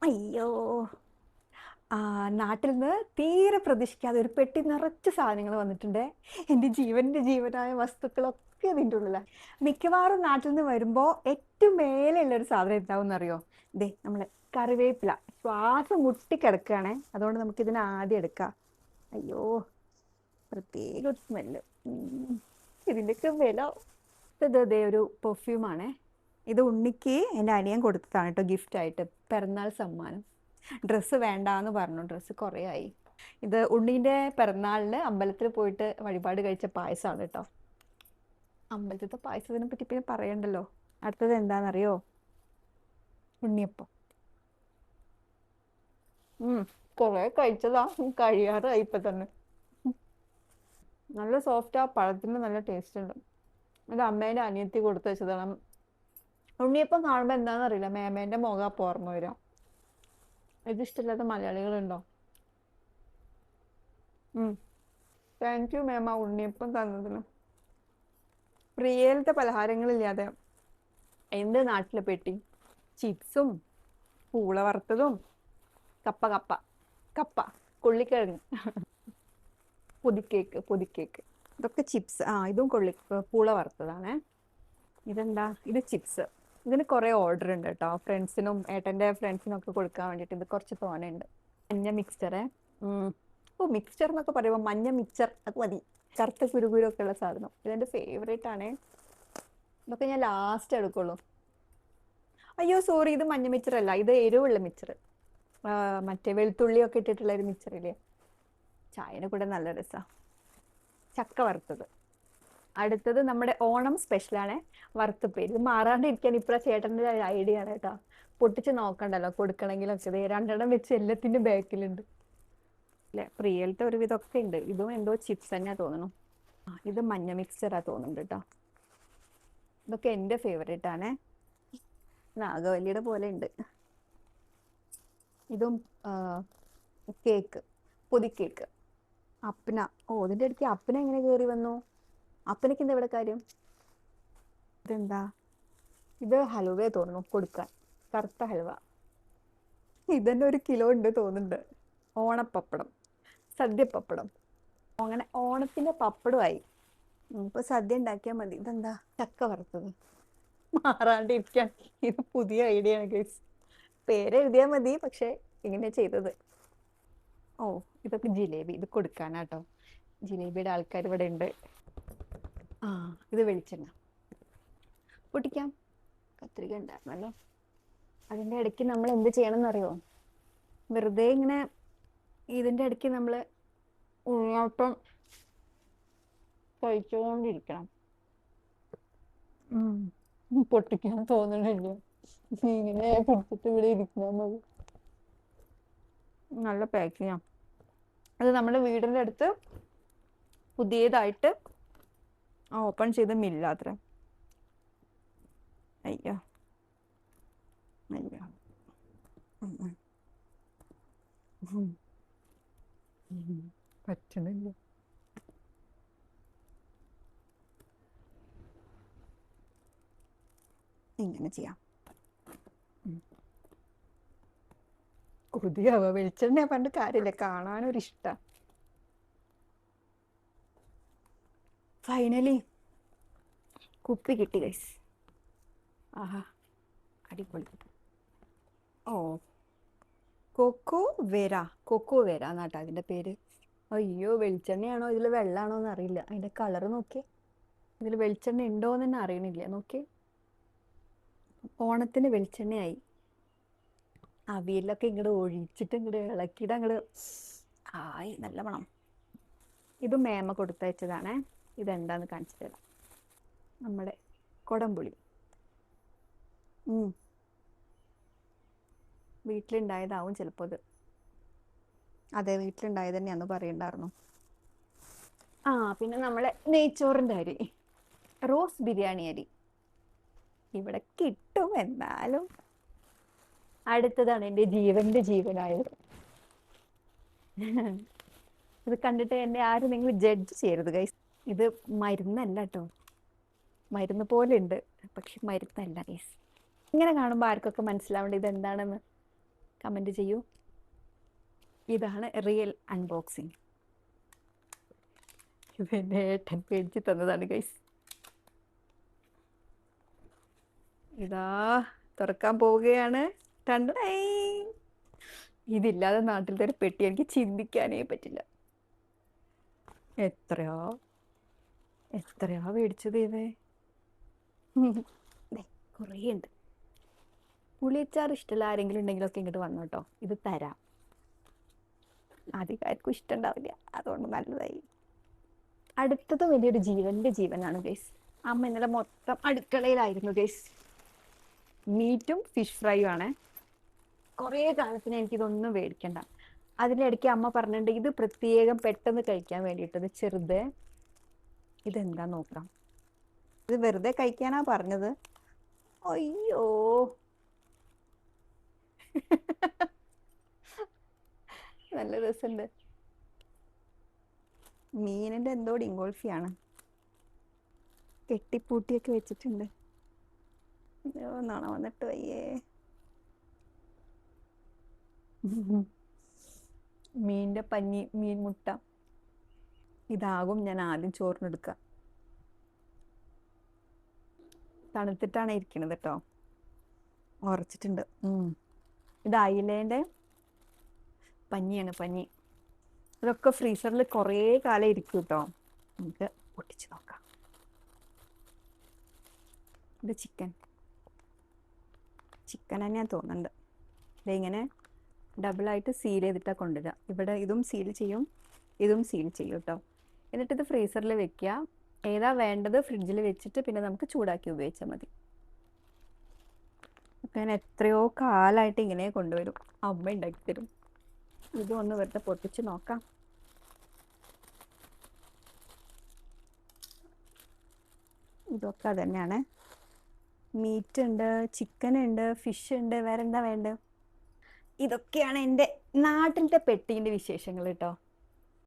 അയ്യോ! നാട്ടിൽ നിന്ന് തീരെ പ്രതീക്ഷിക്കാതെ ഒരു പെട്ടി നിറച്ച് സാധനങ്ങൾ വന്നിട്ടുണ്ടേ. എൻ്റെ ജീവന്റെ ജീവനായ വസ്തുക്കളൊക്കെ ഇതിൻ്റെ ഉള്ളിലാ. മിക്കവാറും നാട്ടിൽ നിന്ന് വരുമ്പോ ഏറ്റവും മേലെയുള്ള ഒരു സാധനം എന്താവുമെന്നറിയോ? ദേ നമ്മളെ കറിവേപ്പില. ശ്വാസം മുട്ടിക്കിടക്കുകയാണേ. അതുകൊണ്ട് നമുക്ക് ഇതിനെ ആദ്യം എടുക്കാം. അയ്യോ! പ്രത്യേക ഒരു സ്മെല്ല്. ഇതിൻ്റെയൊക്കെ വില. ഇത് ദേ ഒരു പെർഫ്യൂമാണേ. ഇത് ഉണ്ണിക്ക് എൻ്റെ അനിയൻ കൊടുത്തതാണ് കേട്ടോ, ഗിഫ്റ്റായിട്ട്, പിറന്നാൾ സമ്മാനം. ഡ്രസ്സ് വേണ്ടാന്ന് പറഞ്ഞു, ഡ്രസ്സ് കുറേ ആയി. ഇത് ഉണ്ണീൻ്റെ പിറന്നാളിന് അമ്പലത്തിൽ പോയിട്ട് വഴിപാട് കഴിച്ച പായസമാണ് കേട്ടോ. അമ്പലത്തിലത്തെ പായസത്തിനെ പറ്റി പിന്നെ പറയണ്ടല്ലോ. അടുത്തത് എന്താണെന്നറിയോ? ഉണ്ണിയപ്പം. കുറേ കഴിച്ചതാ, കഴിയാറായി ഇപ്പൊ തന്നെ. നല്ല സോഫ്റ്റാ, പഴത്തിന് നല്ല ടേസ്റ്റ് ഉണ്ട്. ഇത് അമ്മേൻ്റെ അനിയത്തി കൊടുത്തു വെച്ചതാണ്. ഉണ്ണിയപ്പം കാണുമ്പോൾ എന്താണെന്നറിയില്ല, മേമേൻ്റെ മുഖം അപ്പോൾ ഓർമ്മ വരാം. ഇത് ഇഷ്ടമില്ലാത്ത മലയാളികളുണ്ടോ? താങ്ക് യു മേമ ഉണ്ണിയപ്പം തന്നതിന്. പ്രിയയിലത്തെ പലഹാരങ്ങളില്ലാതെ എൻ്റെ നാട്ടിലെ പെട്ടി ചിപ്സും പൂള വറുത്തതും കപ്പ കപ്പ കപ്പ കൊള്ളിക്കിഴങ്ങ് പൊതിക്കേക്ക് ഇതൊക്കെ ചിപ്സ്. ഇതും പൂള വറുത്തതാണേ. ഇതെന്താ? ഇത് ചിപ്സ്. ഇതിന് കുറേ ഓർഡർ ഉണ്ട് കേട്ടോ, ഫ്രണ്ട്സിനും ഏട്ടൻ്റെ ഫ്രണ്ട്സിനും ഒക്കെ കൊടുക്കാൻ വേണ്ടിയിട്ട്. ഇത് കുറച്ച് തോനെയുണ്ട്. മഞ്ഞ മിക്സ്ചറേ. മിക്സ്ചർ എന്നൊക്കെ പറയുമ്പോൾ മഞ്ഞ മിക്സ്ചർ അത് മതി. കറുത്ത കുരുകുരൊക്കെ ഉള്ള സാധനം ഇതെൻ്റെ ഫേവറേറ്റ് ആണേ. ഇതൊക്കെ ഞാൻ ലാസ്റ്റ് എടുക്കുള്ളൂ. അയ്യോ സോറി, ഇത് മഞ്ഞ മിക്സ്ചർ അല്ല, ഇത് എരിവുള്ള മിക്സ്ചർ. മറ്റേ വെളുത്തുള്ളിയൊക്കെ ഇട്ടിട്ടുള്ള ഒരു മിക്സ്ചർ ഇല്ലേ, ചായയുടെ കൂടെ നല്ല രസമാണ്. ചക്ക വറുത്തത്. അടുത്തത് നമ്മുടെ ഓണം സ്പെഷ്യലാണ്, വറുത്തപ്പേര്. ഇത് മാറാണ്ടിരിക്കാൻ ഇപ്പഴാ ചേട്ടൻ്റെ ഐഡിയ ആണ് കേട്ടോ. പൊട്ടിച്ച് നോക്കണ്ടല്ലോ കൊടുക്കണമെങ്കിലൊക്കെ. ഇത് രണ്ടെണ്ണം വെച്ച് എല്ലാത്തിൻ്റെ ബാക്കിലുണ്ട്. അല്ലെ, പ്രിയലത്തെ ഒരു വിധമൊക്കെ ഉണ്ട്. ഇതും എന്തോ ചിപ്സ് തന്നെയാ തോന്നുന്നു. ഇത് മഞ്ഞ മിക്സ്ചറാ തോന്നുന്നുണ്ട് കേട്ടോ. ഇതൊക്കെ എൻ്റെ ഫേവറേറ്റ് ആണേ. നാഗവല്ലിയുടെ പോലെ ഉണ്ട്. ഇതും കേക്ക്, പൊതിക്കേക്ക്. അപ്പന. ഇതിൻ്റെ ഇടയ്ക്ക് അപ്പന എങ്ങനെ കയറി വന്നു? അപ്പനക്ക് എന്താ ഇവിടെ കാര്യം? ഇതെന്താ? ഇത് ഹലുവേ തോന്നുന്നു കൊടുക്കാൻ, കറുത്ത ഹൽവ. ഇതന്നെ 1 കിലോ ഉണ്ട് തോന്നുന്നുണ്ട്. ഓണപ്പപ്പടം, സദ്യപ്പപ്പടം. അങ്ങനെ ഓണത്തിന്റെ പപ്പടമായി. ഇപ്പൊ സദ്യ ഉണ്ടാക്കിയാൽ മതി. ഇതെന്താ? ചക്ക വറുത്തത്. മാറാണ്ടിരിക്കാൻ ഇത് പുതിയ ഐഡിയ ആണ് ഗൈസ്. പേരെഴുതിയാൽ മതി, പക്ഷെ ഇങ്ങനെ ചെയ്തത്. ഇതൊക്കെ ജിലേബി. ഇത് കൊടുക്കാനാട്ടോ, ജിലേബിയുടെ ആൾക്കാർ ഇവിടെ ഉണ്ട്. ഇത് വെളിച്ചെണ്ണ പൊട്ടിക്കാം. കത്രിക ഉണ്ടായിരുന്നല്ലോ. അതിൻ്റെ ഇടയ്ക്ക് നമ്മൾ എന്ത് ചെയ്യണം എന്നറിയോ? വെറുതെ ഇങ്ങനെ ഇതിൻ്റെ ഇടയ്ക്ക് നമ്മൾ ഉള്ളിലോട്ടം കഴിച്ചുകൊണ്ടിരിക്കണം. പൊട്ടിക്കാൻ തോന്നണില്ല, ഇങ്ങനെ പിടിച്ചിട്ട് ഇവിടെ ഇരിക്കണം മതി. നല്ല പാക്കിങ്ങാ. അത് നമ്മുടെ വീടിൻ്റെ അടുത്ത് പുതിയതായിട്ട് ഓപ്പൺ ചെയ്ത മില്ലാത്ര. അയ്യോ അയ്യോ. പറ്റണില്ല. ഇങ്ങനെ ചെയ്യാം. കൊതിയാവുക. വെളിച്ചെണ്ണ പണ്ട് കാര്യമില്ല, കാണാനൊരിഷ്ട. ഫൈനലി കുപ്പി കിട്ടി ഗൈസ്. അടിപൊളി. കൊക്കോ വേര എന്നാട്ടോ അതിൻ്റെ പേര്. അയ്യോ, വെളിച്ചെണ്ണയാണോ ഇതിൽ വെള്ളമാണോ എന്ന് അറിയില്ല. അതിൻ്റെ കളർ നോക്കി. ഇതിൽ വെളിച്ചെണ്ണ ഉണ്ടോ എന്ന് തന്നെ അറിയണില്ല. നോക്കി, ഓണത്തിന് വെളിച്ചെണ്ണയായി. അവിയലൊക്കെ ഇങ്ങോട്ട് ഒഴിച്ചിട്ട് ഇങ്ങോട്ട് ഇളക്കിയിട്ട് അങ്ങോട്ട് നല്ല മണം. ഇത് മേമ കൊടുത്തയച്ചതാണേ. ഇതെന്താന്ന് കാണിച്ചു തരാം. നമ്മുടെ കൊടംപുളി. വീട്ടിലുണ്ടായതാവും ചിലപ്പോൾ ഇത്. അതെ, വീട്ടിലുണ്ടായത് തന്നെയാന്ന് പറയണ്ടായിരുന്നു. പിന്നെ നമ്മളെ നെയ്ച്ചോറിൻ്റെ അരി, റോസ് ബിരിയാണി അരി ഇവിടെ കിട്ടും. എന്നാലും അടുത്തതാണ് എൻ്റെ ജീവന്റെ ജീവനായത്. ഇത് കണ്ടിട്ട് എന്നെ ആരും നിങ്ങൾ ജഡ്ജ് ചെയ്യരുത് ഗൈസ്. ഇത് മരുന്നല്ല കേട്ടോ, മരുന്ന് പോലെ ഉണ്ട്, പക്ഷെ മരുന്നല്ല ഗൈസ്. ഇങ്ങനെ കാണുമ്പോൾ ആർക്കൊക്കെ മനസ്സിലാവേണ്ട ഇത് എന്താണെന്ന്. കമൻറ്റ് ചെയ്യൂ. ഇതാണ് റിയൽ അൺബോക്സിങ്. ഇതെന്നെ ഏട്ടൻ പേടിച്ച് തന്നതാണ് ഗൈസ്. ഇതാ തുറക്കാൻ പോവുകയാണ്. ടണ്ടടൈ. ഇതില്ലാതെ നാട്ടിലത്തെ ഒരു പെട്ടി എനിക്ക് ചിന്തിക്കാനേ പറ്റില്ല. എത്രയാ എത്രയാ മേടിച്ചത് ഇതേ. കുറേ ഉണ്ട്. പുളിയച്ചാർ ഇഷ്ടമുള്ള ആരെങ്കിലും ഉണ്ടെങ്കിലൊക്കെ ഇങ്ങോട്ട് വന്നു കേട്ടോ, ഇത് തരാം. അധികാർക്കും ഇഷ്ടമുണ്ടാവില്ല, അതുകൊണ്ട് നല്ലതായി. അടുത്തത് വലിയൊരു ജീവന്റെ ജീവനാണ് ഗൈസ്. അമ്മ ഇന്നലെ മൊത്തം അടുക്കളയിലായിരുന്നു ഗൈസ്. മീറ്റും ഫിഷ് ഫ്രൈയും ആണ്. കുറേ കാലത്തിന് എനിക്കിതൊന്നും മേടിക്കണ്ട. അതിനിടയ്ക്ക് അമ്മ പറഞ്ഞിട്ടുണ്ട് ഇത് പ്രത്യേകം പെട്ടെന്ന് കഴിക്കാൻ വേണ്ടിയിട്ടത് ചെറുത്. ഇതെന്താ നോക്കാം. ഇത് വെറുതെ കഴിക്കാനാ പറഞ്ഞത്. അയ്യോ നല്ല രസമുണ്ട്. മീനിന്റെ എന്തോ ഡിങ്കോൾഫിയാണ്, കെട്ടിപ്പൂട്ടിയൊക്കെ വെച്ചിട്ടുണ്ട്. നാണ വന്നിട്ട് വയ്യേ. മീനിന്റെ പഞ്ഞി, മീൻ മുട്ട. ഇതാകും ഞാൻ ആദ്യം ചോറിനെടുക്കുക. തണുത്തിട്ടാണ് ഇരിക്കണത് കേട്ടോ, ഉറച്ചിട്ടുണ്ട്. ഇത് അയിലേന്റെ പഞ്ഞിയാണ്, പഞ്ഞി. ഇതൊക്കെ ഫ്രീസറിൽ കുറേ കാലം ഇരിക്കും കേട്ടോ. നമുക്ക് പൊട്ടിച്ച് നോക്കാം. ഇത് ചിക്കൻ തന്നെയാണ് തോന്നുന്നുണ്ട്. ഇതിങ്ങനെ ഡബിളായിട്ട് സീൽ ചെയ്തിട്ടാണ് കൊണ്ടുവരിക. ഇവിടെ ഇതും സീൽ ചെയ്യും, ഇതും സീൽ ചെയ്യും കേട്ടോ. എന്നിട്ടിത് ഫ്രീസറിൽ വെക്കുക. ഏതാ വേണ്ടത് ഫ്രിഡ്ജിൽ വെച്ചിട്ട് പിന്നെ നമുക്ക് ചൂടാക്കി ഉപയോഗിച്ചാൽ മതി. അപ്പം ഞാൻ എത്രയോ കാലമായിട്ട് ഇങ്ങനെ കൊണ്ടുവരും, അമ്മ ഉണ്ടാക്കി തരും. ഇതൊന്ന് വെറുതെ പൊട്ടിച്ച് നോക്കാം. ഇതൊക്കെ അതന്നെയാണ്. മീറ്റ് ഉണ്ട്, ചിക്കൻ ഉണ്ട്, ഫിഷ് ഉണ്ട്. വേറെ എന്താ വേണ്ടത്? ഇതൊക്കെയാണ് എൻ്റെ നാട്ടിലത്തെ പെട്ടീൻ്റെ വിശേഷങ്ങൾ കേട്ടോ.